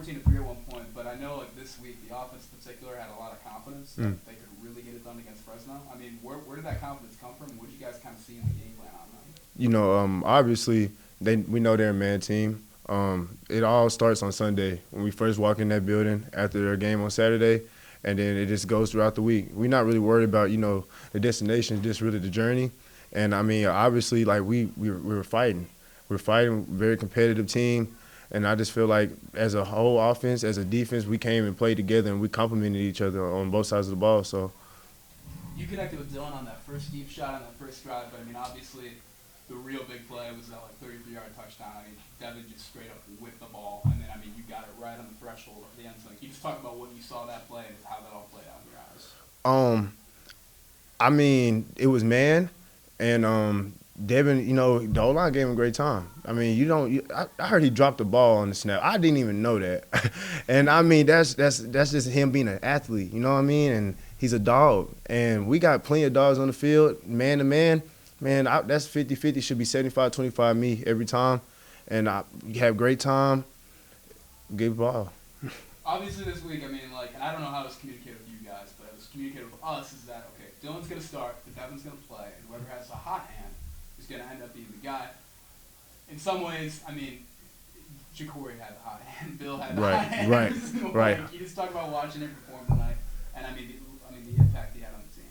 14-3 at one point, but I know like this week the offense in particular had a lot of confidence that they could really get it done against Fresno. I mean, where did that confidence come from? What did you guys kind of see in the game plan on them? Obviously we know they're a man team. It all starts on Sunday when we first walk in that building after their game on Saturday, and then it just goes throughout the week. We're not really worried about the destination, just really the journey. And I mean, obviously, like we were fighting. We're fighting, very competitive team. And I just feel like as a whole offense, as a defense, we came and played together and we complemented each other on both sides of the ball. So you connected with Dylan on that first deep shot on that first drive, but I mean, obviously, the real big play was that like 33-yard touchdown. I mean, Devin just straight up whipped the ball, and then I mean, you got it right on the threshold of the end zone. Can you just talk about what you saw that play and how that all played out in your eyes? I mean, it was man, and Devin, the O-line gave him a great time. I mean, I heard he dropped the ball on the snap. I didn't even know that. And I mean, that's just him being an athlete, you know what I mean? And he's a dog. And we got plenty of dogs on the field, man to man. Man, that's 50-50, should be 75-25 me every time. And you have great time, good ball. Obviously this week, I mean, like, and I don't know how it was communicated with you guys, but it was communicated with us is that, okay, Dylan's going to start, but Devin's going to play, and whoever has a hot hand is going to end up being the guy. In some ways, I mean, Ja'Cory had the hot hand, Bill had the hot hand. Right. You just talk about watching him perform tonight, and I mean, the impact he had on the team.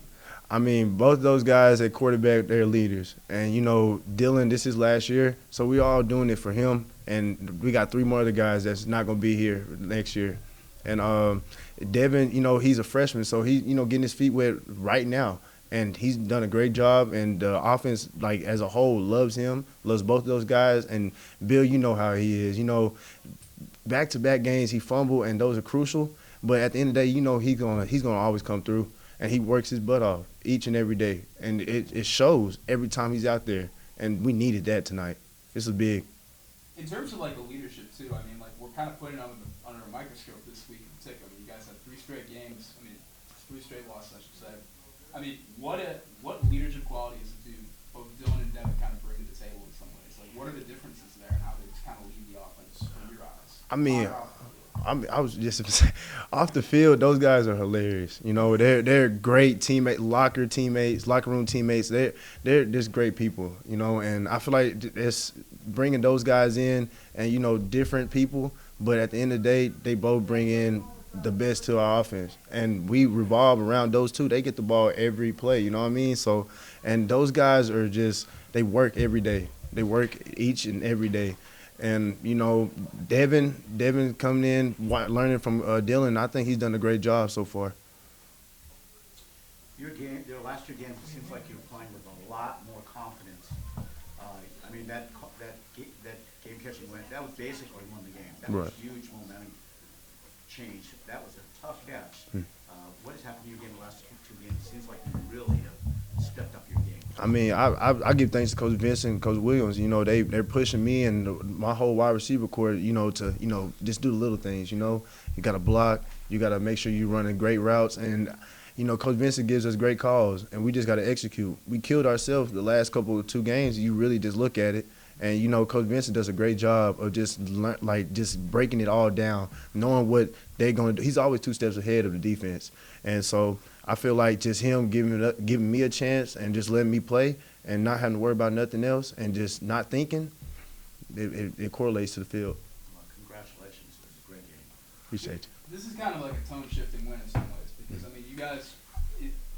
I mean, both those guys at quarterback, they're leaders. And, Dylan, this is last year, so we all doing it for him. And we got 3 more other guys that's not going to be here next year. And Devin, he's a freshman, so he's, getting his feet wet right now. And he's done a great job, and the offense, like, as a whole, loves him, loves both of those guys. And Bill, you know how he is. Back-to-back games, he fumbled, and those are crucial. But at the end of the day, he's gonna always come through. And he works his butt off each and every day. And it shows every time he's out there. And we needed that tonight. This is big. In terms of, like, the leadership, too, I mean, like, we're kind of putting it under a microscope this week in particular. I mean, you guys had 3 straight games. I mean, 3 straight losses, I should say. I mean, what leadership qualities do both Dylan and Devin kind of bring to the table in some ways? Like, what are the differences there and how they just kind of lead the offense from your eyes? I was just off the field. Those guys are hilarious. They're great locker room teammates. They're just great people. And I feel like it's bringing those guys in and different people. But at the end of the day, they both bring in the best to our offense, and we revolve around those two. They get the ball every play. You know what I mean? So, and those guys are they work every day. They work each and every day. And, Devin coming in, learning from Dylan, I think he's done a great job so far. Your last 2 games, it seems like you were playing with a lot more confidence. I mean, that game-catching win, that was basically won the game. That was huge momentum change. That was a tough catch. What has happened to you in the last 2 games? It seems like you really have stepped up your game. I mean, I give thanks to Coach Vincent and Coach Williams. They're pushing me and my whole wide receiver corps, to just do the little things. You got to block. You got to make sure you're running great routes. And, Coach Vincent gives us great calls, and we just got to execute. We killed ourselves the last 2 games. You really just look at it. And, Coach Vincent does a great job of just breaking it all down, knowing what they're going to do. He's always 2 steps ahead of the defense. And so I feel like just him giving me a chance and just letting me play and not having to worry about nothing else and just not thinking, it correlates to the field. Well, congratulations. It was a great game. Appreciate you. This is kind of like a tone-shifting win in some ways because, I mean, you guys,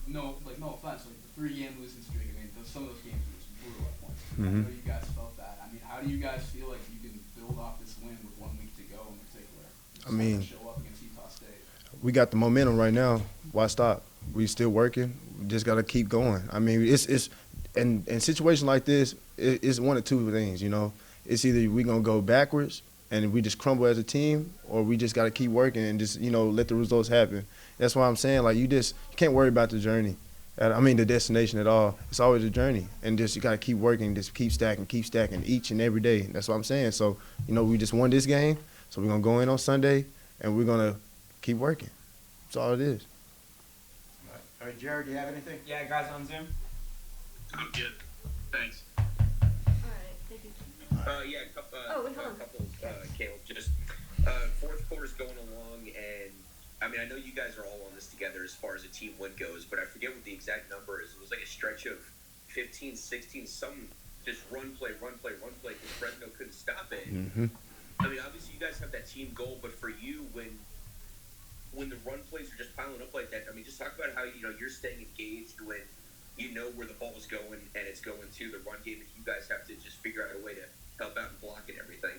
no offense, like the 3-game losing streak, I mean, some of those games were just brutal at points. I know you guys felt that. I mean, how do you guys feel like you can build off this win with 1 week to go in particular? I mean, show up against Utah State. We got the momentum right now. Why stop? We still working. We just got to keep going. I mean, it's in situations like this, it's one of 2 things, It's either we going to go backwards and we just crumble as a team, or we just got to keep working and just, let the results happen. That's why I'm saying, like, you can't worry about the journey. The destination at all. It's always a journey. And just you got to keep working, just keep stacking each and every day. That's what I'm saying. So, we just won this game, so we're going to go in on Sunday, and we're going to keep working. That's all it is. All right, Jared, do you have anything? Yeah, guys on Zoom? I'm good. Thanks. All right, thank you. Yeah, a couple, Oh, wait, hold on. Caleb. Just fourth quarter's going along, and I mean, I know you guys are all on this together as far as a team win goes, but I forget what the exact number is. It was like a stretch of 15, 16, some just run play, because Fresno couldn't stop it. Mm-hmm. I mean, obviously you guys have that team goal, but for you, when the run plays are just piling up like that, I mean, just talk about how you're staying engaged when you know where the ball is going and it's going to the run game, and you guys have to just figure out a way to help out and block and everything.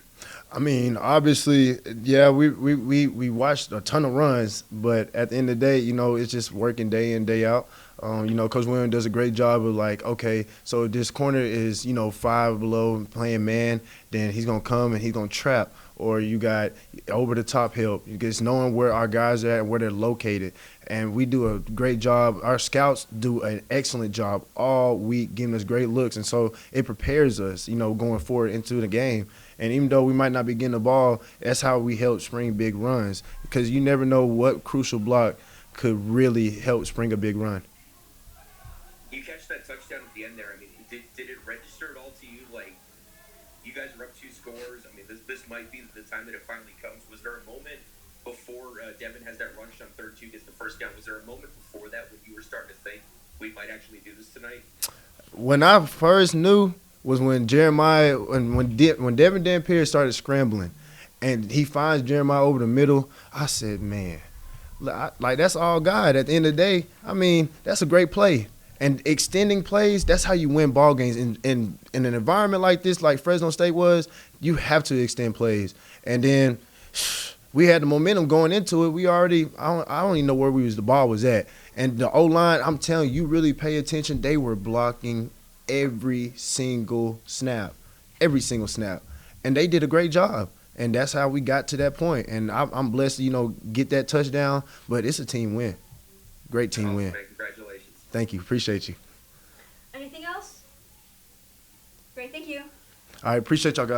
I mean, obviously, yeah, we watched a ton of runs, but at the end of the day, it's just working day in, day out. Coach Williams does a great job of like, okay, so if this corner is, 5 below playing man, then he's going to come and he's going to trap. Or you got over the top help. You just knowing where our guys are at and where they're located. And we do a great job. Our scouts do an excellent job all week giving us great looks. And so it prepares us, going forward into the game. And even though we might not be getting the ball, that's how we help spring big runs. Because you never know what crucial block could really help spring a big run. You catch that touchdown at the end there. I mean, did it register at all to you? Like, you guys are up 2 scores. I mean, this might be the time that it finally comes. Was there a moment before Devin has that rush on 3rd, gets the first down? Was there a moment before that when you were starting to think we might actually do this tonight? When I first knew was when Jeremiah when Devin Dampier started scrambling, and he finds Jeremiah over the middle. I said, man, like that's all God. At the end of the day, I mean, that's a great play. And extending plays, that's how you win ball games. In an environment like this, like Fresno State was, you have to extend plays. And then we had the momentum going into it. I don't even know where the ball was at. And the O-line, I'm telling you, really pay attention. They were blocking every single snap. And they did a great job. And that's how we got to that point. And I'm blessed to, get that touchdown. But it's a team win. Great team win. Congratulations. Thank you. Appreciate you. Anything else? Great, thank you. All right. Appreciate y'all guys.